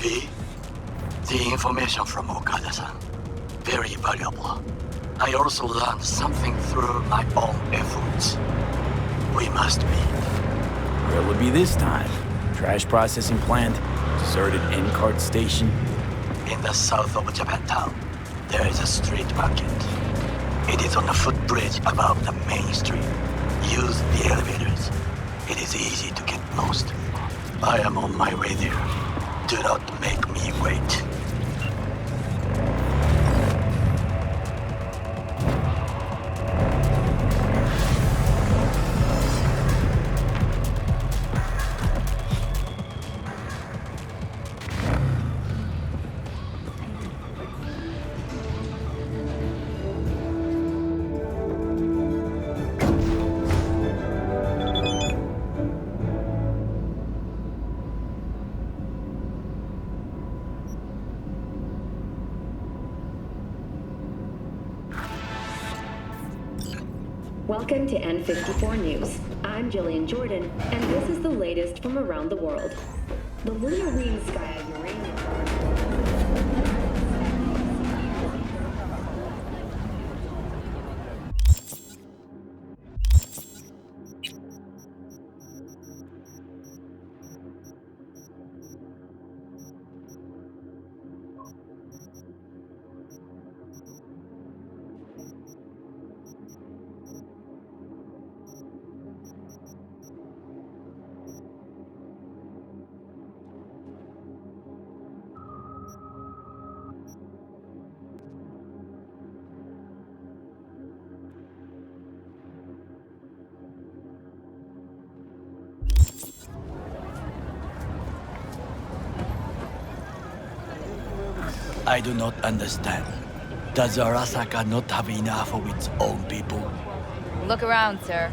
V, the information from Okada-san, very valuable. I also learned something through my own efforts. We must meet. Where will it be this time? Trash processing plant? Deserted end-cart station? In the south of Japantown, there is a street market. It is on a footbridge above the main street. Use the elevators. It is easy to get lost. I am on my way there. Do not make me wait. Welcome to N54 News. I'm Jillian Jordan, and this is the latest from around the world. The lunar wing sky of uranium. I do not understand. Does Arasaka not have enough of its own people? Look around, sir.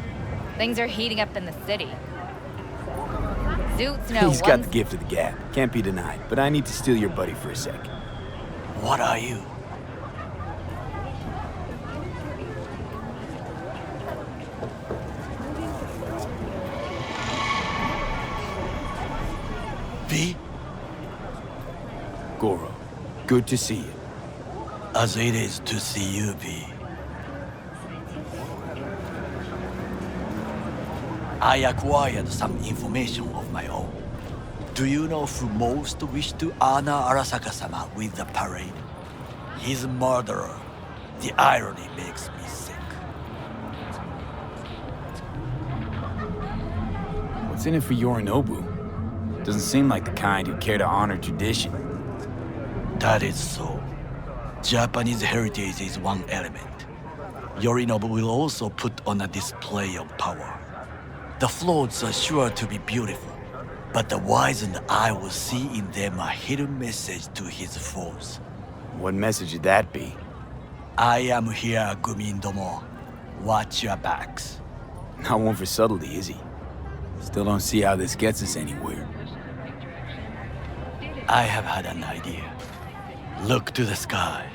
Things are heating up in the city. Zoots know He's got the gift of the gab. Can't be denied. But I need to steal your buddy for a sec. What are you? V? Goro, good to see you. As it is to see you, V. I acquired some information of my own. Do you know who most wish to honor Arasaka-sama with the parade? His murderer. The irony makes me sick. What's in it for Yorinobu? Doesn't seem like the kind who care to honor tradition. That is so. Japanese heritage is one element. Yorinobu will also put on a display of power. The floats are sure to be beautiful, but the wizened eye will see in them a hidden message to his foes. What message would that be? I am here, Gumindomo. Watch your backs. Not one for subtlety, is he? Still don't see how this gets us anywhere. I have had an idea. Look to the sky.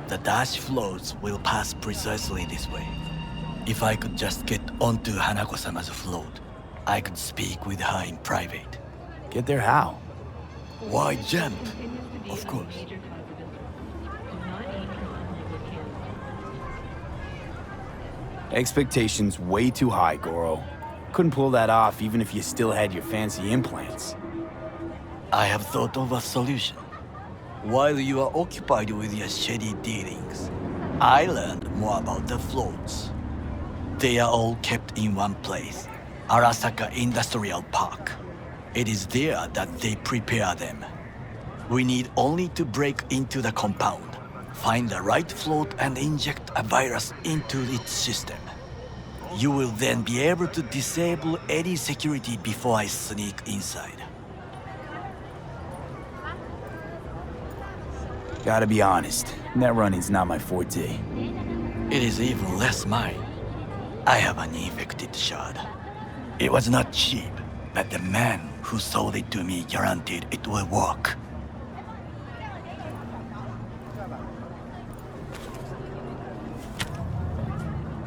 The dash floats will pass precisely this way. If I could just get onto Hanako-sama's float, I could speak with her in private. Get there how? Why jump? Of course. Expectations way too high, Goro. Couldn't pull that off even if you still had your fancy implants. I have thought of a solution. While you are occupied with your shady dealings, I learned more about the floats. They are all kept in one place, Arasaka Industrial Park. It is there that they prepare them. We need only to break into the compound, find the right float and inject a virus into its system. You will then be able to disable any security before I sneak inside. Gotta be honest, net running's not my forte. It is even less mine. I have an infected shard. It was not cheap, but the man who sold it to me guaranteed it will work.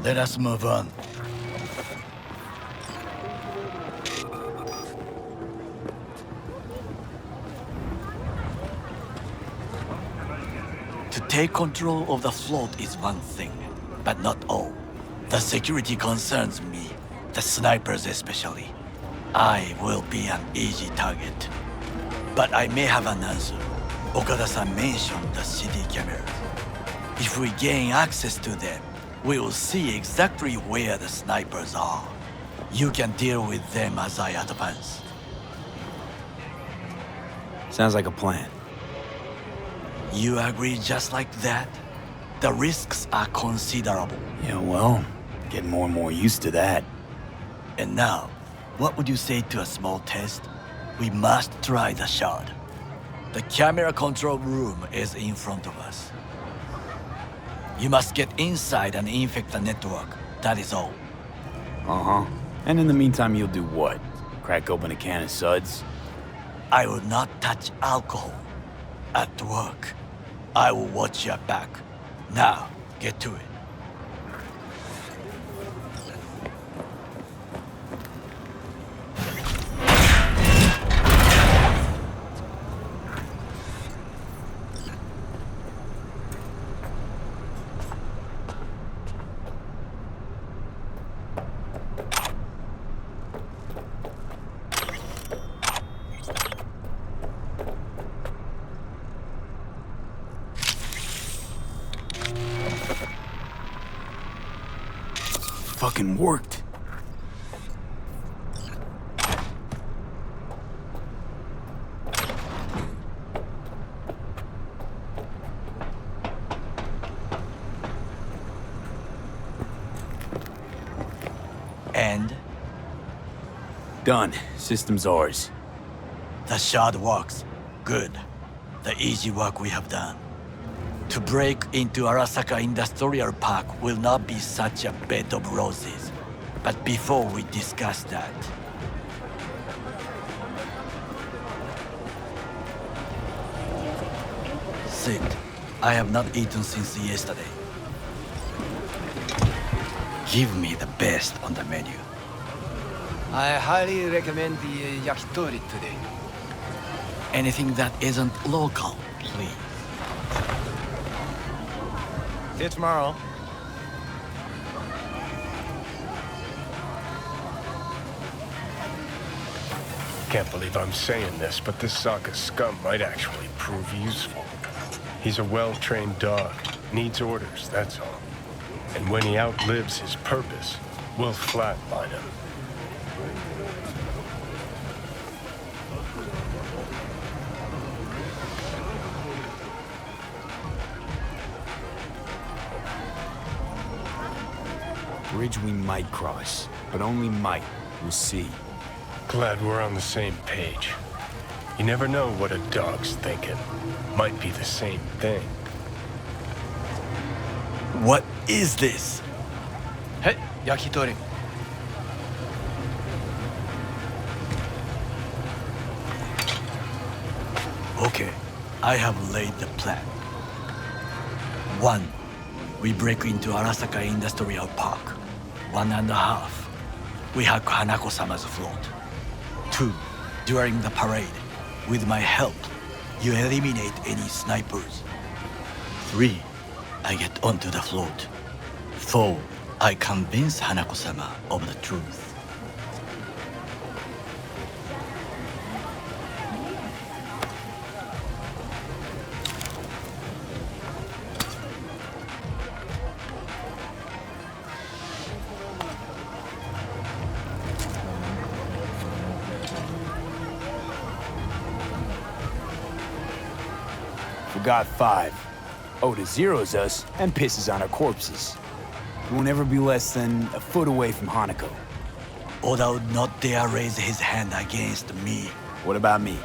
Let us move on. take control of the float is one thing, but not all. The security concerns me, the snipers especially. I will be an easy target. But I may have an answer. Okada-san mentioned the city cameras. If we gain access to them, we will see exactly where the snipers are. You can deal with them as I advance. Sounds like a plan. You agree just like that? The risks are considerable. Yeah, well, getting more and more used to that. And now, what would you say to a small test? We must try the shard. The camera control room is in front of us. You must get inside and infect the network. That is all. Uh-huh. And in the meantime, you'll do what? Crack open a can of suds? I will not touch alcohol. At work, I will watch your back. Now, get to it. Fucking worked. And? Done. System's ours. The shard works. Good. The easy work we have done. To break into Arasaka Industrial Park will not be such a bed of roses. But before we discuss that... Sit. I have not eaten since yesterday. Give me the best on the menu. I highly recommend the yakitori today. Anything that isn't local, please. See you tomorrow. Can't believe I'm saying this, but this Sokka scum might actually prove useful. He's a well-trained dog. Needs orders, that's all. And when he outlives his purpose, we'll flatline him. Bridge we might cross, but only might. We'll see. Glad we're on the same page. You never know what a dog's thinking. Might be the same thing. What is this? Hey, yakitori. Okay, I have laid the plan. 1. We break into Arasaka Industrial Park. 1.5. We hack Hanako-sama's float. 2. During the parade, with my help, you eliminate any snipers. 3. I get onto the float. 4. I convince Hanako-sama of the truth. Forgot 5. Oda zeroes us and pisses on our corpses. We won't ever be less than a foot away from Hanako. Oda would not dare raise his hand against me. What about me?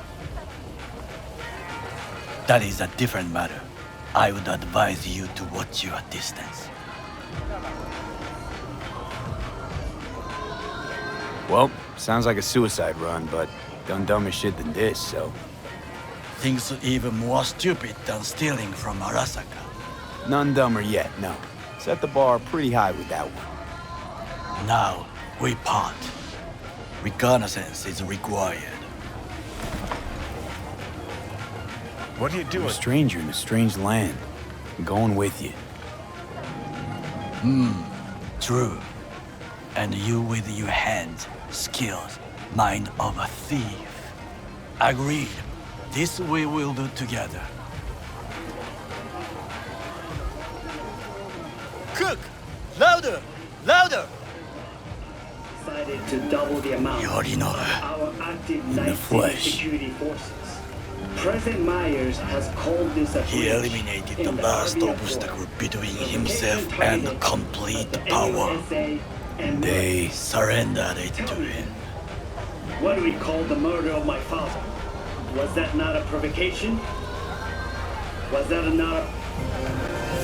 That is a different matter. I would advise you to watch your distance. Well, sounds like a suicide run, but done dumber shit than this, so... Things even more stupid than stealing from Arasaka. None dumber yet, no. Set the bar pretty high with that one. Now, we part. Reconnaissance is required. What are you You're doing? a stranger in a strange land. I'm going with you. True. And you with your hands, skills, mind of a thief. Agreed. This we will do together. Cook! Louder! Louder! Decided to double the amount Yorinobu. of our active the night flesh. security forces. President Myers has called this a He breach eliminated in the last RBF obstacle between war. himself The and target complete of the power. NSA and They Surrendered it to him. what do we call the murder of my father? Was that not a provocation? Was that not a...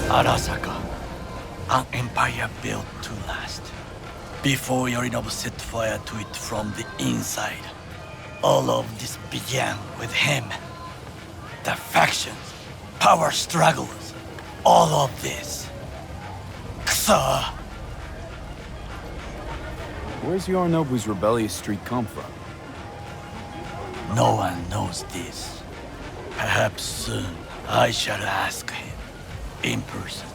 Arasaka, an empire built to last. Before Yorinobu set fire to it from the inside, all of this began with him. The factions, power struggles, all of this. Kusa! Where's Yorinobu's rebellious streak come from? No one knows this. Perhaps soon I shall ask him in person.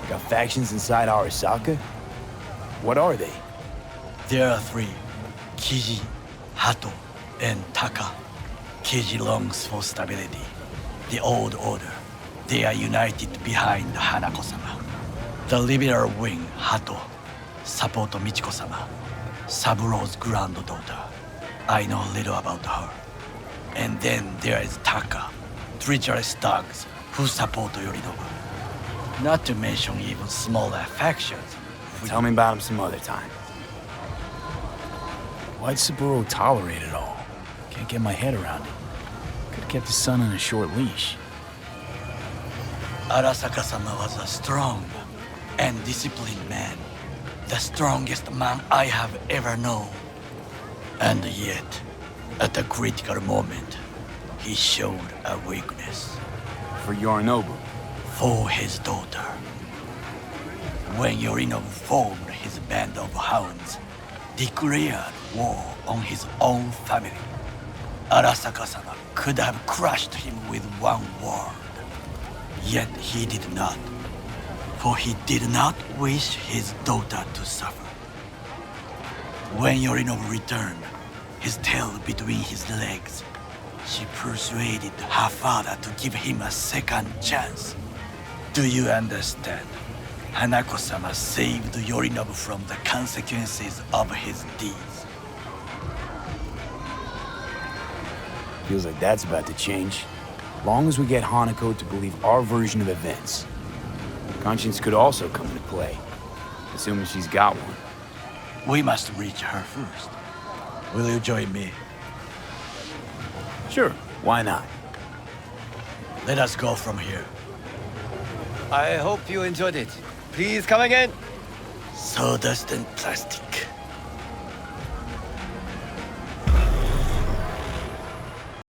Got factions inside Arasaka? What are they? There are three: Kiji, Hato, and Taka. Kiji longs for stability. The old order. They are united behind Hanako-sama. The liberal wing, Hato, support Michiko-sama, Saburo's granddaughter. I know little about her. And then there is Taka, treacherous thugs who support Yorinobu. Not to mention even smaller factions. Tell me about him some other time. Why'd Saburo tolerate it all? Can't get my head around it. Could've kept his son on a short leash. Arasaka-sama was a strong and disciplined man. The strongest man I have ever known. And yet, at a critical moment, he showed a weakness For Yorinobu. for his daughter. When Yorinobu formed his band of hounds, declared war on his own family, Arasaka-sama could have crushed him with one word. Yet he did not, for he did not wish his daughter to suffer. When Yorinobu returned, his tail between his legs, she persuaded her father to give him a second chance. Do you understand? Hanako-sama saved Yorinobu from the consequences of his deeds. Feels like that's about to change. Long as we get Hanako to believe our version of events. Conscience could also come into play, assuming she's got one. We must reach her first. Will you join me? Sure, why not? Let us go from here. I hope you enjoyed it. Please come again. Sawdust and plastic.